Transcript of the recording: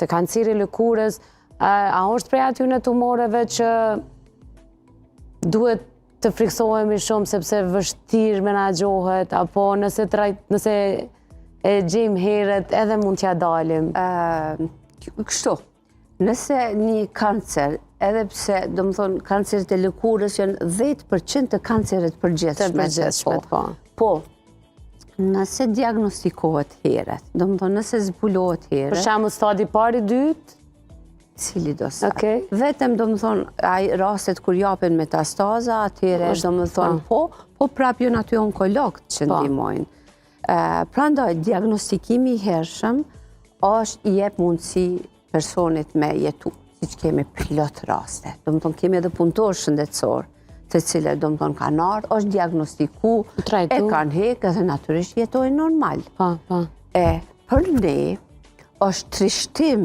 ose kanceri lëkurës, a është prej aty në tumoreve që duhet të friksohemi shumë sepse vështirë menaxhohet, apo nëse e gjejmë herët edhe mund t'ja dalim? Kështu, nëse një kancer, edhe pse, do më thonë, kancerit e lëkurës janë 10% të kancerit përgjithshme. Po, nëse diagnostikohet herët, do më thonë, nëse zbulohet herët. Për shembull stadi pari, dytë? Cili do sa. Vetëm, do më thonë, rastet kur japin metastaza, atyre, do më thonë, po prap jo aty onkologët që ndihmojnë. Prandaj, diagnostikimi i hershëm është i jep mundësi personit me jetu, si që kemi plot raste. Do më thonë, kemi edhe punëtor shëndetësor, të cilët, do më thonë, kanë ardhur, është diagnostiku, e kanë hekë edhe natyrisht jetojnë normal. Për ne, është trishtim